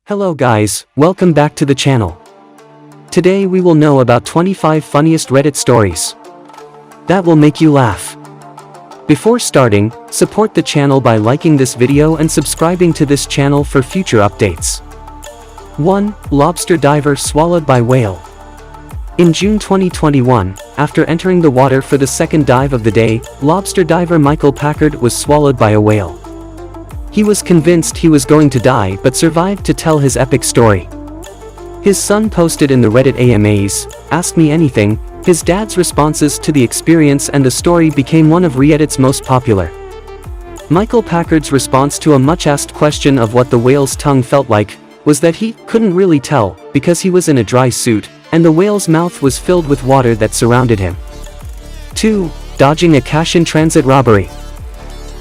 Hello guys, welcome back to the channel. Today we will know about 25 funniest Reddit stories that will make you laugh. Before starting, support the channel by liking this video and subscribing to this channel for future updates. 1. Lobster diver swallowed by whale. In June 2021, after entering the water for the second dive of the day, lobster diver Michael Packard was swallowed by a whale. He was convinced he was going to die but survived to tell his epic story. His son posted in the Reddit AMAs, "Ask me anything." His dad's responses to the experience and the story became one of Reddit's most popular. Michael Packard's response to a much-asked question of what the whale's tongue felt like was that he couldn't really tell because he was in a dry suit, and the whale's mouth was filled with water that surrounded him. 2. Dodging a cash-in-transit robbery.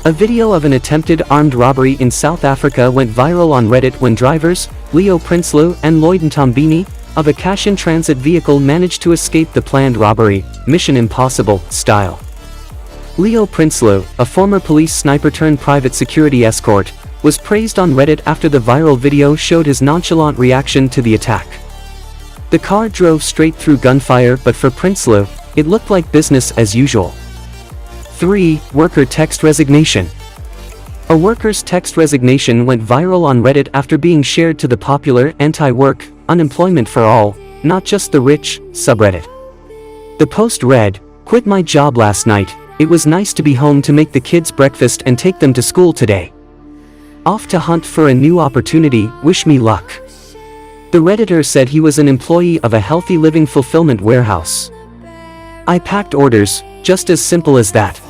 A video of an attempted armed robbery in South Africa went viral on Reddit when drivers, Leo Prinsloo and Lloyd Ntombini, of a cash-in-transit vehicle managed to escape the planned robbery, Mission Impossible style. Leo Prinsloo, a former police sniper-turned-private security escort, was praised on Reddit after the viral video showed his nonchalant reaction to the attack. The car drove straight through gunfire, but for Prinsloo, it looked like business as usual. 3. Worker text resignation. A worker's text resignation went viral on Reddit after being shared to the popular anti-work, unemployment for all, not just the rich, subreddit. The post read, "Quit my job last night, it was nice to be home to make the kids breakfast and take them to school today. Off to hunt for a new opportunity, wish me luck." The Redditor said he was an employee of a healthy living fulfillment warehouse. "I packed orders, just as simple as that.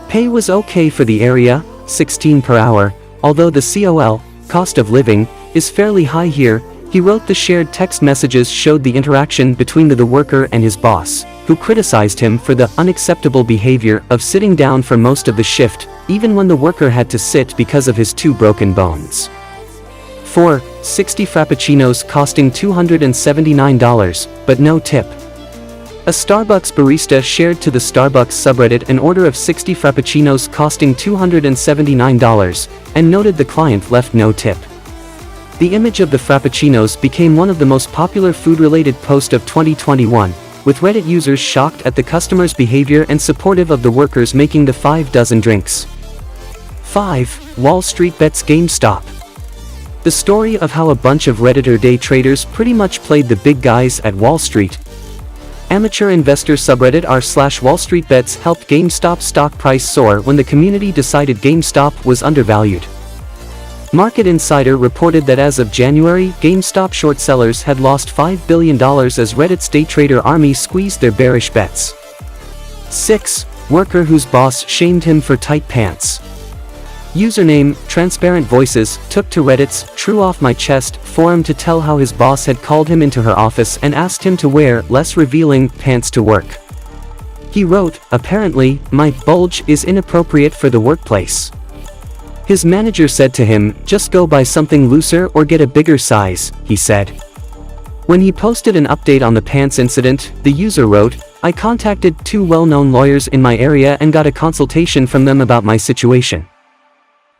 Pay was okay for the area, $16 per hour, although the cost of living, is fairly high here." He wrote. The shared text messages showed the interaction between the worker and his boss, who criticized him for the unacceptable behavior of sitting down for most of the shift, even when the worker had to sit because of his two broken bones. 4. 60 Frappuccinos costing $279, but no tip. A Starbucks barista shared to the Starbucks subreddit an order of 60 Frappuccinos costing $279, and noted the client left no tip. The image of the Frappuccinos became one of the most popular food-related posts of 2021, with Reddit users shocked at the customer's behavior and supportive of the workers making the 5 dozen drinks. 5. Wall Street bets GameStop. The story of how a bunch of Redditor day traders pretty much played the big guys at Wall Street. Amateur investor subreddit r/Wall Street bets helped GameStop stock price soar when the community decided GameStop was undervalued. Market Insider reported that as of January, GameStop short sellers had lost $5 billion as Reddit's day trader army squeezed their bearish bets. 6. Worker whose boss shamed him for tight pants. Username, Transparent Voices, took to Reddit's "True Off My Chest" forum to tell how his boss had called him into her office and asked him to wear less revealing pants to work. He wrote, "Apparently, my bulge is inappropriate for the workplace." His manager said to him, "Just go buy something looser or get a bigger size," he said. When he posted an update on the pants incident, the user wrote, "I contacted 2 well-known lawyers in my area and got a consultation from them about my situation.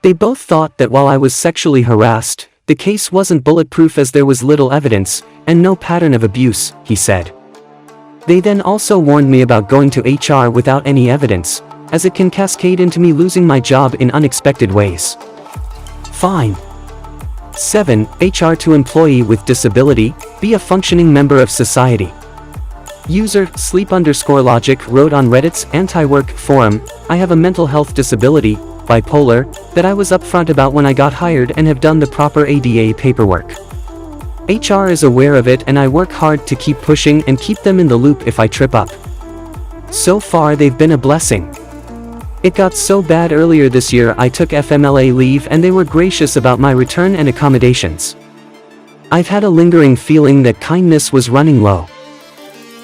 They both thought that while I was sexually harassed, the case wasn't bulletproof as there was little evidence, and no pattern of abuse," he said. "They then also warned me about going to HR without any evidence, as it can cascade into me losing my job in unexpected ways." Fine. 7. HR to employee with disability, be a functioning member of society. User, sleep_logic wrote on Reddit's anti-work forum, "I have a mental health disability, bipolar, that I was upfront about when I got hired and have done the proper ADA paperwork. HR is aware of it and I work hard to keep pushing and keep them in the loop if I trip up. So far they've been a blessing. It got so bad earlier this year I took FMLA leave and they were gracious about my return and accommodations. I've had a lingering feeling that kindness was running low.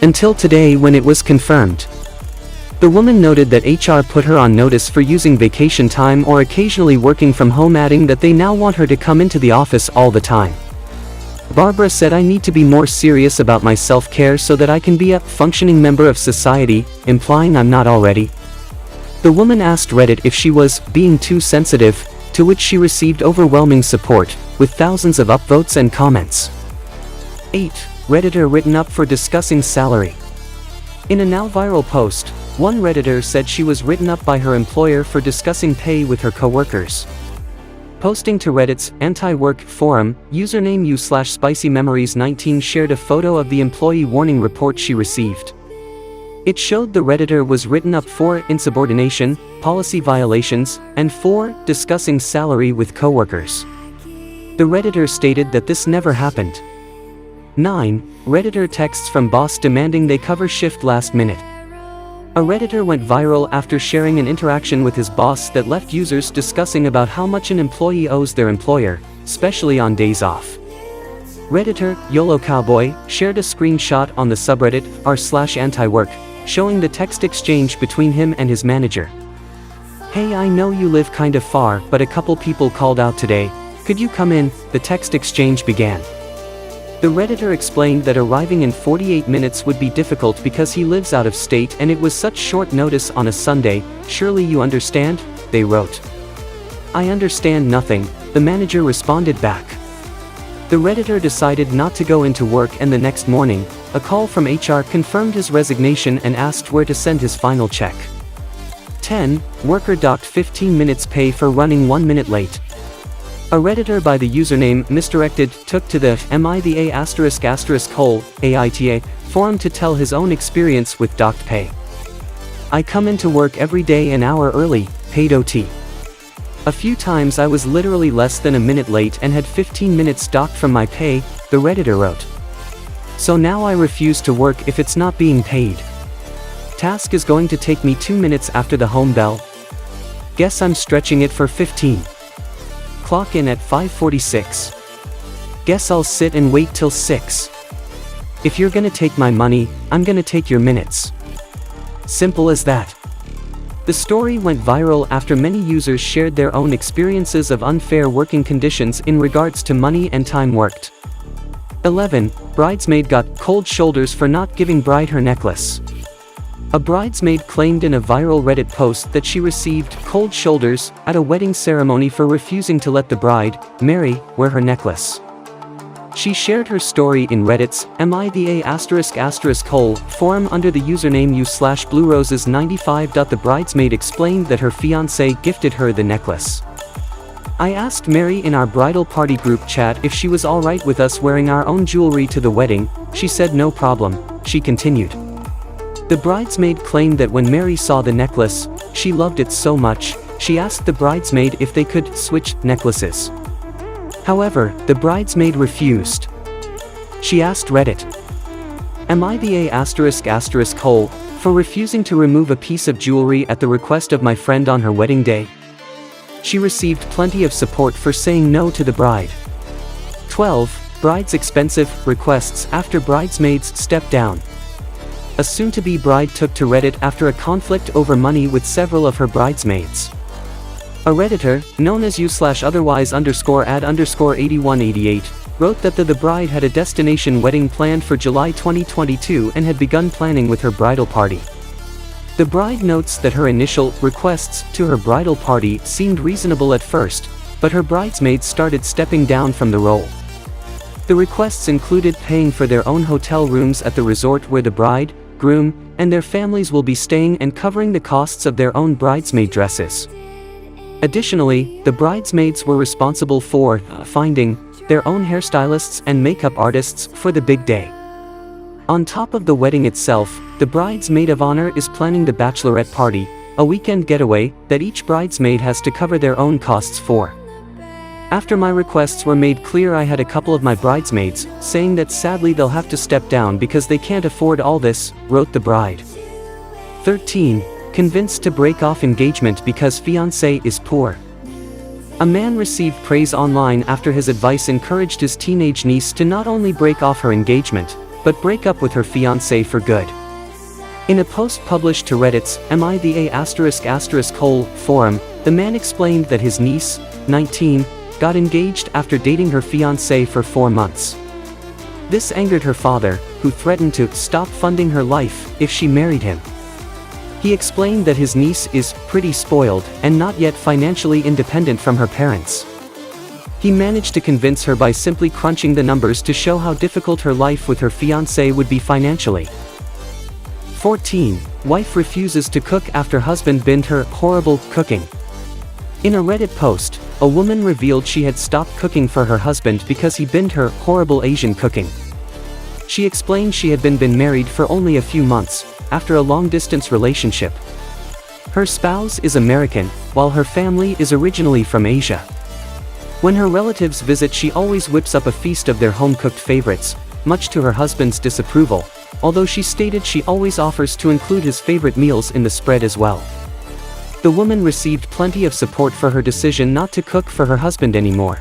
Until today when it was confirmed." The woman noted that HR put her on notice for using vacation time or occasionally working from home, adding that they now want her to come into the office all the time. Barbara said, "I need to be more serious about my self-care so that I can be a functioning member of society," implying I'm not already. The woman asked Reddit if she was being too sensitive to which she received overwhelming support, with thousands of upvotes and comments. 8. Redditor written up for discussing salary. In a now viral post, one Redditor said she was written up by her employer for discussing pay with her coworkers. Posting to Reddit's anti-work forum, username u/spicymemories19 shared a photo of the employee warning report she received. It showed the Redditor was written up for insubordination, policy violations, and for discussing salary with coworkers. The Redditor stated that this never happened. 9. Redditor texts from boss demanding they cover shift last minute. A Redditor went viral after sharing an interaction with his boss that left users discussing about how much an employee owes their employer, especially on days off. Redditor, YOLO Cowboy, shared a screenshot on the subreddit r/antiwork, showing the text exchange between him and his manager. "Hey, I know you live kinda far, but a couple people called out today. Could you come in?" The text exchange began. The Redditor explained that arriving in 48 minutes would be difficult because he lives out of state and it was such short notice on a Sunday. "Surely you understand?" they wrote. "I understand nothing," the manager responded back. The Redditor decided not to go into work, and the next morning, a call from HR confirmed his resignation and asked where to send his final check. 10. Worker docked 15 minutes pay for running 1 minute late. A Redditor by the username Misdirected took to the *AITA forum to tell his own experience with docked pay. "I come into work every day an hour early, paid OT. A few times I was literally less than a minute late and had 15 minutes docked from my pay," the Redditor wrote. "So now I refuse to work if it's not being paid. Task is going to take me 2 minutes after the home bell. Guess I'm stretching it for 15. Clock in at 5:46. Guess I'll sit and wait till 6. If you're gonna take my money, I'm gonna take your minutes. Simple as that." The story went viral after many users shared their own experiences of unfair working conditions in regards to money and time worked. 11. Bridesmaid got cold shoulders for not giving bride her necklace. A bridesmaid claimed in a viral Reddit post that she received cold shoulders at a wedding ceremony for refusing to let the bride, Mary, wear her necklace. She shared her story in Reddit's *MIDA*** forum under the username u/blueroses95. The bridesmaid explained that her fiancé gifted her the necklace. "I asked Mary in our bridal party group chat if she was alright with us wearing our own jewelry to the wedding. She said no problem," she continued. The bridesmaid claimed that when Mary saw the necklace, she loved it so much, she asked the bridesmaid if they could switch necklaces. However, the bridesmaid refused. She asked Reddit, "MIDA*** for refusing to remove a piece of jewelry at the request of my friend on her wedding day." She received plenty of support for saying no to the bride. 12. Bride's expensive requests after bridesmaids step down. A soon-to-be bride took to Reddit after a conflict over money with several of her bridesmaids. A Redditor, known as u/otherwise_ad_8188, wrote that the bride had a destination wedding planned for July 2022 and had begun planning with her bridal party. The bride notes that her initial requests to her bridal party seemed reasonable at first, but her bridesmaids started stepping down from the role. The requests included paying for their own hotel rooms at the resort where the bride, groom, and their families will be staying and covering the costs of their own bridesmaid dresses. Additionally, the bridesmaids were responsible for finding their own hairstylists and makeup artists for the big day. On top of the wedding itself, the bride's maid of honor is planning the bachelorette party, a weekend getaway that each bridesmaid has to cover their own costs for. After my requests were made clear, I had a couple of my bridesmaids saying that sadly they'll have to step down because they can't afford all this, wrote the bride. 13. Convinced to break off engagement because fiancé is poor. A man received praise online after his advice encouraged his teenage niece to not only break off her engagement, but break up with her fiancé for good. In a post published to Reddit's MIDA*** forum, the man explained that his niece, 19, got engaged after dating her fiancé for 4 months. This angered her father, who threatened to stop funding her life if she married him. He explained that his niece is pretty spoiled and not yet financially independent from her parents. He managed to convince her by simply crunching the numbers to show how difficult her life with her fiancé would be financially. 14. Wife refuses to cook after husband binned her horrible cooking. In a Reddit post, a woman revealed she had stopped cooking for her husband because he binned her horrible Asian cooking. She explained she had been married for only a few months, after a long-distance relationship. Her spouse is American, while her family is originally from Asia. When her relatives visit, she always whips up a feast of their home-cooked favorites, much to her husband's disapproval, although she stated she always offers to include his favorite meals in the spread as well. The woman received plenty of support for her decision not to cook for her husband anymore.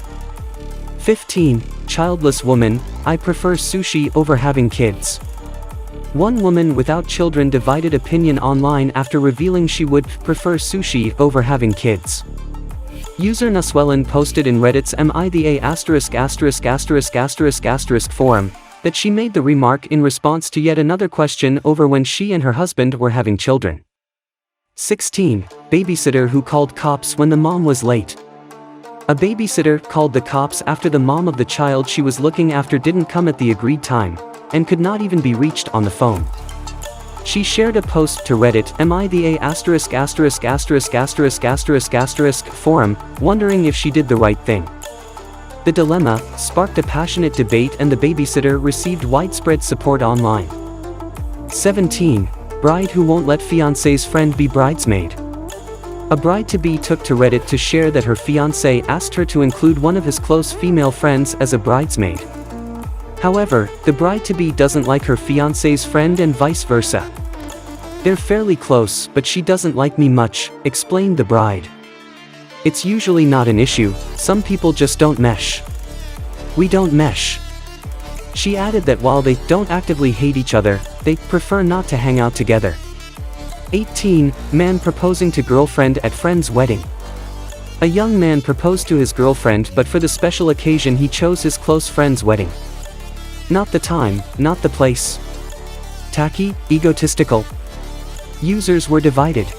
15. Childless woman, I prefer sushi over having kids. One woman without children divided opinion online after revealing she would prefer sushi over having kids. User Naswellan posted in Reddit's ****** forum that she made the remark in response to yet another question over when she and her husband were having children. 16. Babysitter who called cops when the mom was late. A babysitter called the cops after the mom of the child she was looking after didn't come at the agreed time, and could not even be reached on the phone. She shared a post to Reddit forum, wondering if she did the right thing. The dilemma sparked a passionate debate and the babysitter received widespread support online. 17. Bride who won't let fiancé's friend be bridesmaid. A bride-to-be took to Reddit to share that her fiancé asked her to include one of his close female friends as a bridesmaid. However, the bride-to-be doesn't like her fiancé's friend and vice versa. They're fairly close, but she doesn't like me much, explained the bride. It's usually not an issue, some people just don't mesh. We don't mesh. She added that while they don't actively hate each other, they prefer not to hang out together. 18. Man proposing to girlfriend at friend's wedding. A young man proposed to his girlfriend, but for the special occasion he chose his close friend's wedding. Not the time, not the place. Tacky, egotistical. Users were divided.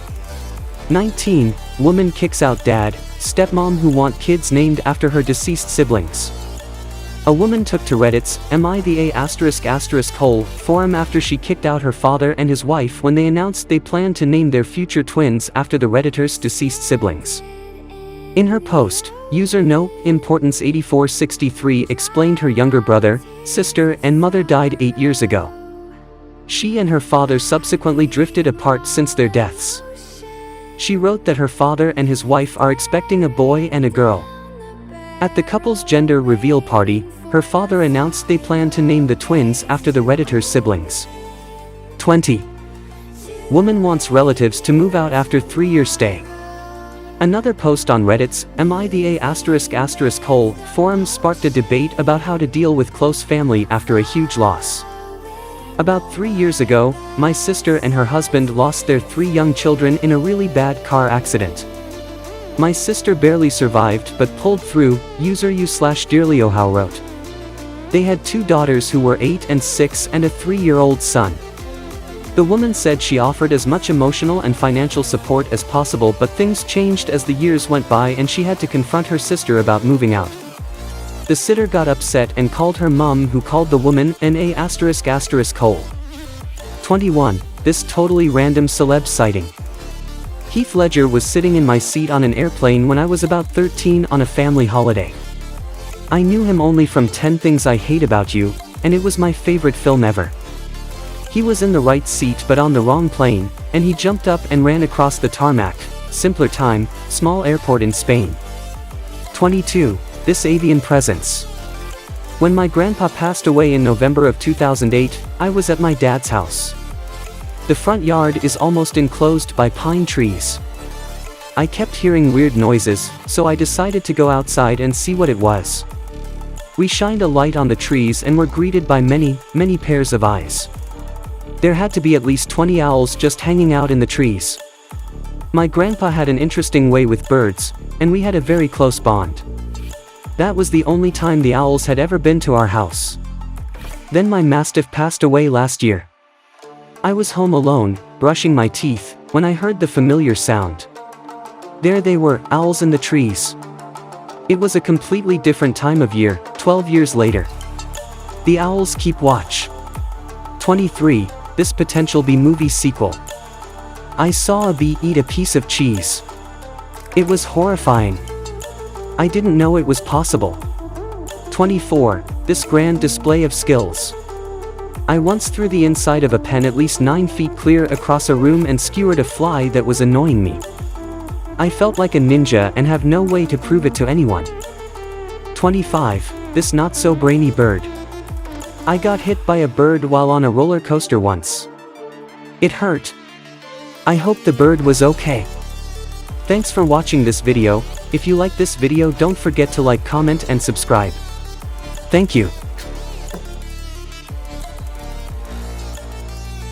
19. Woman kicks out dad, stepmom who want kids named after her deceased siblings. A woman took to Reddit's forum after she kicked out her father and his wife when they announced they planned to name their future twins after the Redditor's deceased siblings. In her post, user NoImportance8463 explained her younger brother, sister, and mother died 8 years ago. She and her father subsequently drifted apart since their deaths. She wrote that her father and his wife are expecting a boy and a girl. At the couple's gender reveal party, her father announced they plan to name the twins after the Redditor's siblings. 20. Woman wants relatives to move out after 3-year stay. Another post on Reddit's forum sparked a debate about how to deal with close family after a huge loss. About 3 years ago, my sister and her husband lost their 3 young children in a really bad car accident. My sister barely survived but pulled through, user u/dearlyohow wrote. They had 2 daughters who were 8 and 6 and a 3-year-old son. The woman said she offered as much emotional and financial support as possible, but things changed as the years went by and she had to confront her sister about moving out. The sitter got upset and called her mum, who called the woman an *****. 21. This totally random celeb sighting. Heath Ledger was sitting in my seat on an airplane when I was about 13 on a family holiday. I knew him only from 10 Things I Hate About You, and it was my favorite film ever. He was in the right seat but on the wrong plane, and he jumped up and ran across the tarmac. Simpler time, small airport in Spain. 22. This avian presence. When my grandpa passed away in November of 2008, I was at my dad's house. The front yard is almost enclosed by pine trees. I kept hearing weird noises, so I decided to go outside and see what it was. We shined a light on the trees and were greeted by many, many pairs of eyes. There had to be at least 20 owls just hanging out in the trees. My grandpa had an interesting way with birds, and we had a very close bond. That was the only time the owls had ever been to our house. Then my mastiff passed away last year. I was home alone, brushing my teeth, when I heard the familiar sound. There they were, owls in the trees. It was a completely different time of year, 12 years later. The owls keep watch. 23. This potential B-movie sequel. I saw a bee eat a piece of cheese. It was horrifying. I didn't know it was possible. 24. This grand display of skills. I once threw the inside of a pen at least 9 feet clear across a room and skewered a fly that was annoying me. I felt like a ninja and have no way to prove it to anyone. 25. This not-so-brainy bird. I got hit by a bird while on a roller coaster once. It hurt. I hope the bird was okay. Thanks for watching this video. If you like this video, don't forget to like, comment and subscribe. Thank you.